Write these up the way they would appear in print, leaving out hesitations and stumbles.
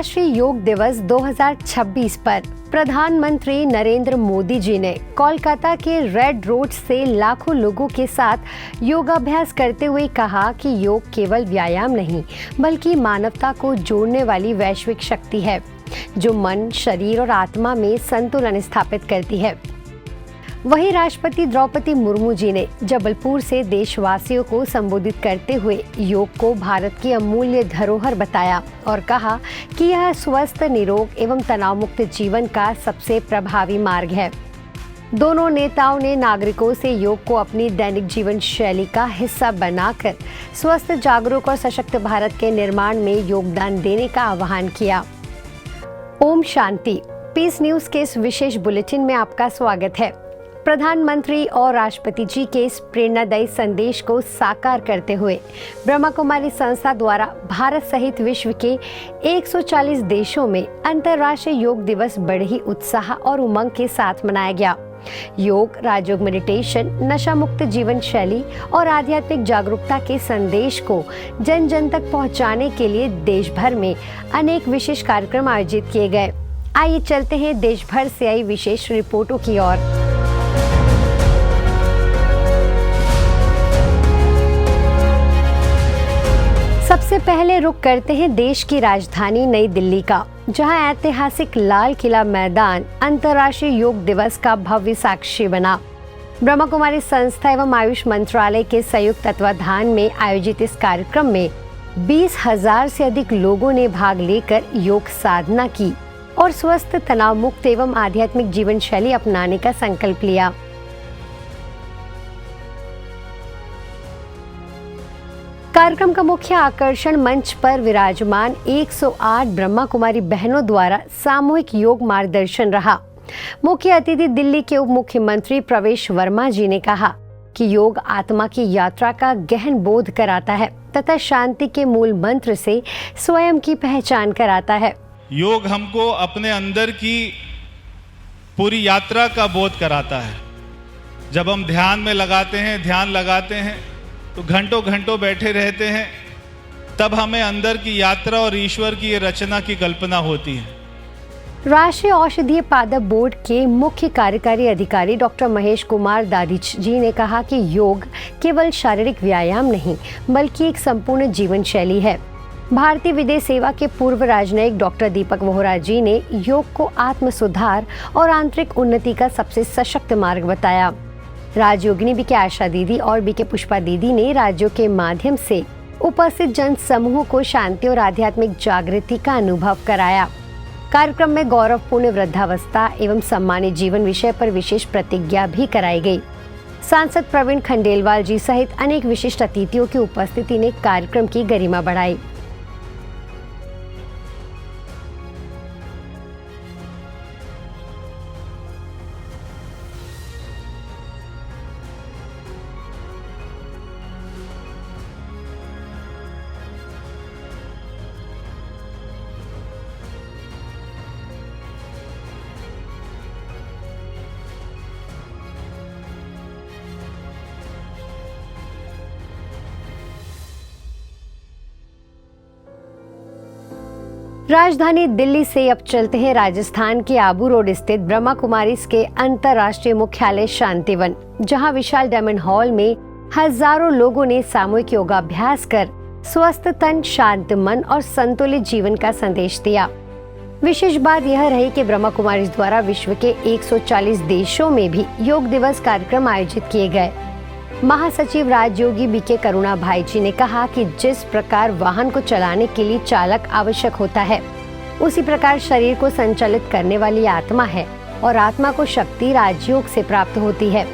अंतर्राष्ट्रीय योग दिवस 2026 पर प्रधानमंत्री नरेंद्र मोदी जी ने कोलकाता के रेड रोड से लाखों लोगों के साथ योगाभ्यास करते हुए कहा कि योग केवल व्यायाम नहीं बल्कि मानवता को जोड़ने वाली वैश्विक शक्ति है जो मन, शरीर और आत्मा में संतुलन स्थापित करती है। वहीं राष्ट्रपति द्रौपदी मुर्मू जी ने जबलपुर से देशवासियों को संबोधित करते हुए योग को भारत की अमूल्य धरोहर बताया और कहा कि यह स्वस्थ, निरोग एवं तनाव मुक्त जीवन का सबसे प्रभावी मार्ग है। दोनों नेताओं ने नागरिकों से योग को अपनी दैनिक जीवन शैली का हिस्सा बनाकर स्वस्थ, जागरूक और सशक्त भारत के निर्माण में योगदान देने का आह्वान किया। ओम शांति। पीस न्यूज के इस विशेष बुलेटिन में आपका स्वागत है। प्रधानमंत्री और राष्ट्रपति जी के इस प्रेरणादायी संदेश को साकार करते हुए ब्रह्मा कुमारी संस्था द्वारा भारत सहित विश्व के 140 देशों में अंतर्राष्ट्रीय योग दिवस बड़े ही उत्साह और उमंग के साथ मनाया गया। योग, राजयोग, मेडिटेशन, नशा मुक्त जीवन शैली और आध्यात्मिक जागरूकता के संदेश को जन जन तक पहुंचाने के लिए देश भर में अनेक विशेष कार्यक्रम आयोजित किए गए। आइए चलते हैं देश भर से आई विशेष रिपोर्टों की ओर। सबसे पहले रुख करते हैं देश की राजधानी नई दिल्ली का, जहां ऐतिहासिक लाल किला मैदान अंतर्राष्ट्रीय योग दिवस का भव्य साक्षी बना। ब्रह्मा कुमारी संस्था एवं आयुष मंत्रालय के संयुक्त तत्वाधान में आयोजित इस कार्यक्रम में 20,000 से अधिक लोगों ने भाग लेकर योग साधना की और स्वस्थ, तनाव मुक्त एवं आध्यात्मिक जीवन शैली अपनाने का संकल्प लिया। कार्यक्रम का मुख्य आकर्षण मंच पर विराजमान 108 ब्रह्मा कुमारी बहनों द्वारा सामूहिक योग मार्गदर्शन रहा। मुख्य अतिथि दिल्ली के उप मुख्यमंत्री प्रवेश वर्मा जी ने कहा कि योग आत्मा की यात्रा का गहन बोध कराता है तथा शांति के मूल मंत्र से स्वयं की पहचान कराता है। योग हमको अपने अंदर की पूरी यात्रा का बोध कराता है। जब हम ध्यान लगाते हैं तो घंटों घंटों बैठे रहते हैं, तब हमें अंदर की यात्रा और ईश्वर की रचना की कल्पना होती है। राष्ट्रीय औषधीय पादप बोर्ड के मुख्य कार्यकारी अधिकारी डॉक्टर महेश कुमार दादिच जी ने कहा कि योग केवल शारीरिक व्यायाम नहीं बल्कि एक संपूर्ण जीवन शैली है। भारतीय विदेश सेवा के पूर्व राजनयिक डॉक्टर दीपक वोहरा जी ने योग को आत्म सुधार और आंतरिक उन्नति का सबसे सशक्त मार्ग बताया। राजयोगिनी बीके आशा दीदी और बीके पुष्पा दीदी ने राजयोग के माध्यम से उपस्थित जन समूह को शांति और आध्यात्मिक जागृति का अनुभव कराया। कार्यक्रम में गौरवपूर्ण वृद्धावस्था एवं सम्मानित जीवन विषय पर विशेष प्रतिज्ञा भी कराई गई। सांसद प्रवीण खंडेलवाल जी सहित अनेक विशिष्ट अतिथियों की उपस्थिति ने कार्यक्रम की गरिमा बढ़ाई। राजधानी दिल्ली से अब चलते हैं राजस्थान के आबू रोड स्थित ब्रह्मा कुमारीज के अंतर्राष्ट्रीय मुख्यालय शांतिवन, जहां विशाल डायमंड हॉल में हजारों लोगों ने सामूहिक योगाभ्यास कर स्वस्थ तन, शांत मन और संतुलित जीवन का संदेश दिया। विशेष बात यह रही कि ब्रह्मा कुमारीज द्वारा विश्व के 140 देशों में भी योग दिवस कार्यक्रम आयोजित किए गए। महासचिव राजयोगी बीके करुणा भाई जी ने कहा कि जिस प्रकार वाहन को चलाने के लिए चालक आवश्यक होता है, उसी प्रकार शरीर को संचालित करने वाली आत्मा है और आत्मा को शक्ति राजयोग से प्राप्त होती है।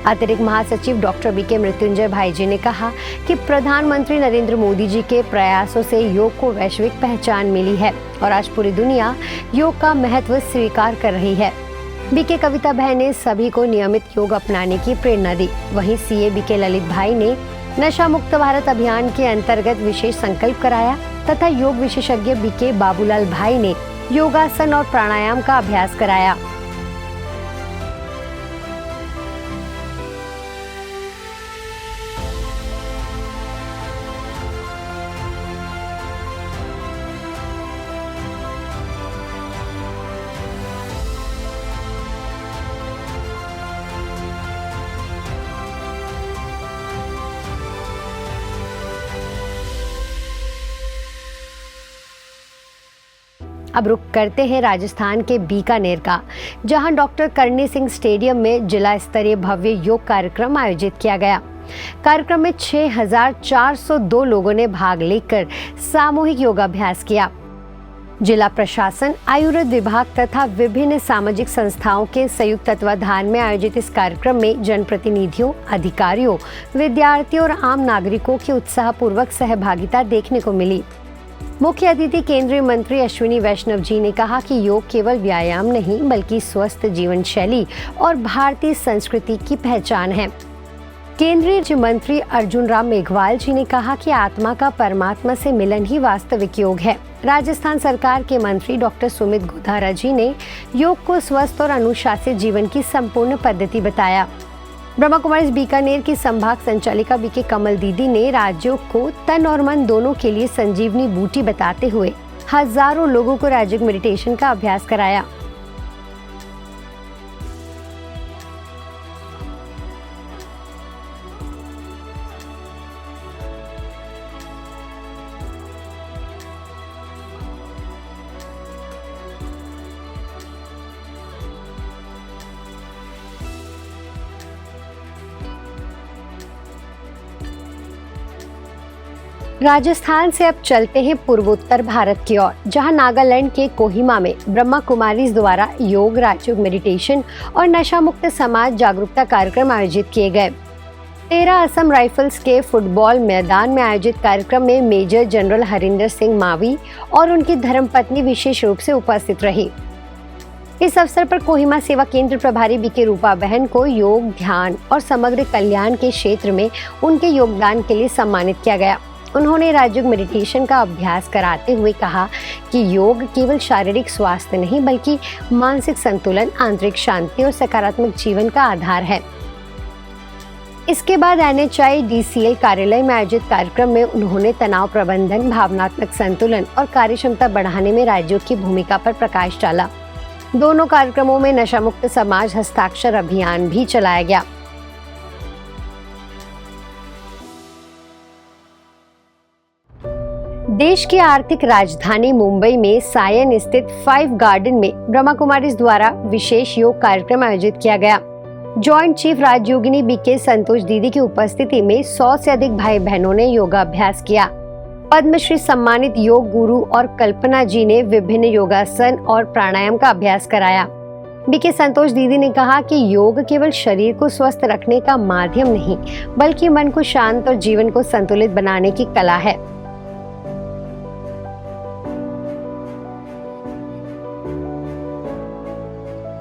अतिरिक्त महासचिव डॉक्टर बीके मृत्युंजय भाई जी ने कहा कि प्रधानमंत्री नरेंद्र मोदी जी के प्रयासों से योग को वैश्विक पहचान मिली है और आज पूरी दुनिया योग का महत्व स्वीकार कर रही है। बीके कविता बहन ने सभी को नियमित योग अपनाने की प्रेरणा दी। वहीं सीए बीके ललित भाई ने नशा मुक्त भारत अभियान के अंतर्गत विशेष संकल्प कराया तथा योग विशेषज्ञ बीके बाबूलाल भाई ने योगासन और प्राणायाम का अभ्यास कराया। अब रुख करते हैं राजस्थान के बीकानेर का, जहां डॉक्टर करणी सिंह स्टेडियम में जिला स्तरीय भव्य योग कार्यक्रम आयोजित किया गया। कार्यक्रम में 6402 लोगों ने भाग लेकर सामूहिक योगाभ्यास किया। जिला प्रशासन, आयुर्वेद विभाग तथा विभिन्न सामाजिक संस्थाओं के संयुक्त तत्वाधान में आयोजित इस कार्यक्रम में जनप्रतिनिधियों, अधिकारियों, विद्यार्थियों और आम नागरिकों की उत्साहपूर्वक सहभागिता देखने को मिली। मुख्य अतिथि केंद्रीय मंत्री अश्विनी वैष्णव जी ने कहा कि योग केवल व्यायाम नहीं बल्कि स्वस्थ जीवन शैली और भारतीय संस्कृति की पहचान है। केंद्रीय राज्य मंत्री अर्जुन राम मेघवाल जी ने कहा कि आत्मा का परमात्मा से मिलन ही वास्तविक योग है। राजस्थान सरकार के मंत्री डॉक्टर सुमित गोधारा जी ने योग को स्वस्थ और अनुशासित जीवन की संपूर्ण पद्धति बताया। ब्रह्मा कुमारीज बीकानेर की संभाग संचालिका बीके कमल दीदी ने राजयोग को तन और मन दोनों के लिए संजीवनी बूटी बताते हुए हजारों लोगों को राजयोग मेडिटेशन का अभ्यास कराया। राजस्थान से अब चलते हैं पूर्वोत्तर भारत की ओर, जहां नागालैंड के कोहिमा में ब्रह्मा कुमारीज द्वारा योग, राजयोग मेडिटेशन और नशा मुक्त समाज जागरूकता कार्यक्रम आयोजित किए गए। 13 असम राइफल्स के फुटबॉल मैदान में आयोजित कार्यक्रम में मेजर जनरल हरिंदर सिंह मावी और उनकी धर्मपत्नी विशेष रूप से उपस्थित रही। इस अवसर पर कोहिमा सेवा केंद्र प्रभारी बीके रूपा बहन को योग, ध्यान और समग्र कल्याण के क्षेत्र में उनके योगदान के लिए सम्मानित किया गया। उन्होंने राजयोग मेडिटेशन का अभ्यास कराते हुए कहा कि योग केवल शारीरिक स्वास्थ्य नहीं बल्कि मानसिक संतुलन, आंतरिक शांति और सकारात्मक जीवन का आधार है। इसके बाद NHIDCL कार्यालय में आयोजित कार्यक्रम में उन्होंने तनाव प्रबंधन, भावनात्मक संतुलन और कार्यक्षमता बढ़ाने में राजयोग की भूमिका पर प्रकाश डाला। दोनों कार्यक्रमों में नशा मुक्त समाज हस्ताक्षर अभियान भी चलाया गया। देश की आर्थिक राजधानी मुंबई में सायन स्थित 5 गार्डन में ब्रह्मा कुमारीज द्वारा विशेष योग कार्यक्रम आयोजित किया गया। जॉइंट चीफ राजयोगिनी बीके संतोष दीदी की उपस्थिति में 100 से अधिक भाई बहनों ने योगाभ्यास किया। पद्मश्री सम्मानित योग गुरु और कल्पना जी ने विभिन्न योगासन और प्राणायाम का अभ्यास कराया। बीके संतोष दीदी ने कहा कि योग केवल शरीर को स्वस्थ रखने का माध्यम नहीं बल्कि मन को शांत और जीवन को संतुलित बनाने की कला है।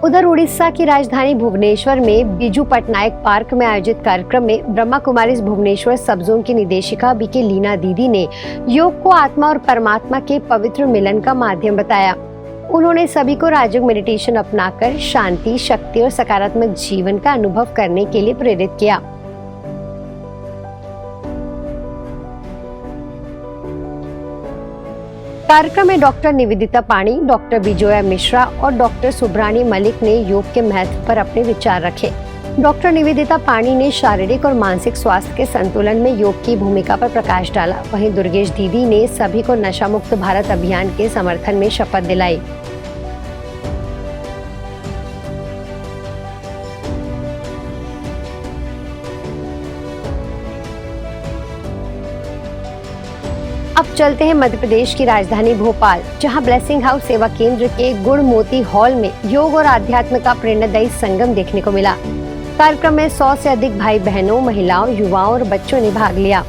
उधर उड़ीसा की राजधानी भुवनेश्वर में बीजू पटनायक पार्क में आयोजित कार्यक्रम में ब्रह्मा कुमारीज भुवनेश्वर सब जोन की निदेशिका बीके लीना दीदी ने योग को आत्मा और परमात्मा के पवित्र मिलन का माध्यम बताया। उन्होंने सभी को राजयोग मेडिटेशन अपनाकर शांति, शक्ति और सकारात्मक जीवन का अनुभव करने के लिए प्रेरित किया। कार्यक्रम में डॉक्टर निवेदिता पाणी, डॉक्टर विजया मिश्रा और डॉक्टर सुब्रानी मलिक ने योग के महत्व पर अपने विचार रखे। डॉक्टर निवेदिता पाणी ने शारीरिक और मानसिक स्वास्थ्य के संतुलन में योग की भूमिका पर प्रकाश डाला। वहीं दुर्गेश दीदी ने सभी को नशा मुक्त भारत अभियान के समर्थन में शपथ दिलाई। अब चलते हैं मध्य प्रदेश की राजधानी भोपाल, जहां ब्लेसिंग हाउस सेवा केंद्र के गुड़ मोती हॉल में योग और आध्यात्म का प्रेरणादायी संगम देखने को मिला। कार्यक्रम में 100 से अधिक भाई बहनों, महिलाओं, युवाओं और बच्चों ने भाग लिया।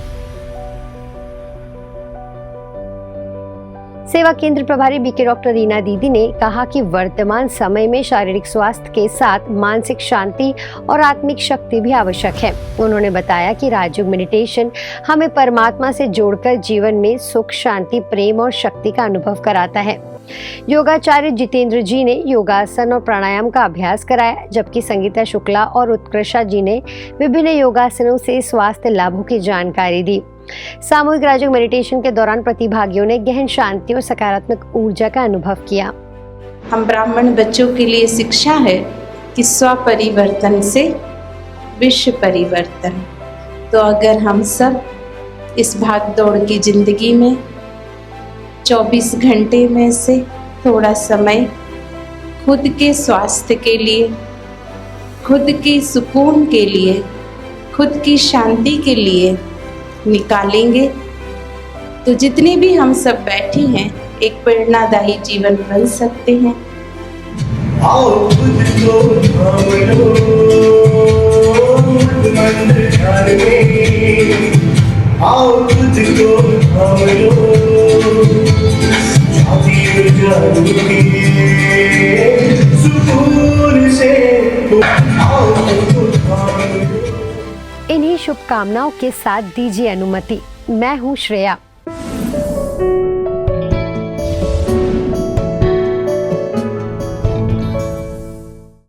सेवा केंद्र प्रभारी बीके डॉक्टर रीना दीदी ने कहा कि वर्तमान समय में शारीरिक स्वास्थ्य के साथ मानसिक शांति और आत्मिक शक्ति भी आवश्यक है। उन्होंने बताया कि राजयोग मेडिटेशन हमें परमात्मा से जोड़कर जीवन में सुख, शांति, प्रेम और शक्ति का अनुभव कराता है। योगाचार्य जितेंद्र जी ने योगासन और प्राणायाम का अभ्यास कराया, जबकि संगीता शुक्ला और उत्कृष्टा जी ने विभिन्न योगासनों से स्वास्थ्य लाभों की जानकारी दी। सामूहिक राजयोग मेडिटेशन के दौरान प्रतिभागियों ने गहन शांति और सकारात्मक ऊर्जा का अनुभव किया। हम ब्राह्मण बच्चों के लिए शिक्षा है कि स्व परिवर्तन से विश्व परिवर्तन। तो अगर हम सब इस भाग दौड़ की जिंदगी में 24 घंटे में से थोड़ा समय खुद के स्वास्थ्य के लिए, खुद के सुकून के लिए, खुद की शांति के लिए निकालेंगे तो जितने भी हम सब बैठे हैं एक प्रेरणादायी जीवन बन सकते हैं। आओ खुद को थाम लो, मंदिर घर में आओ खुद को थाम लो, छाती जागरूके सुकून से आओ खुद को थाम लो। इन्हीं शुभकामनाओं के साथ दीजिए अनुमति। मैं हूँ श्रेया।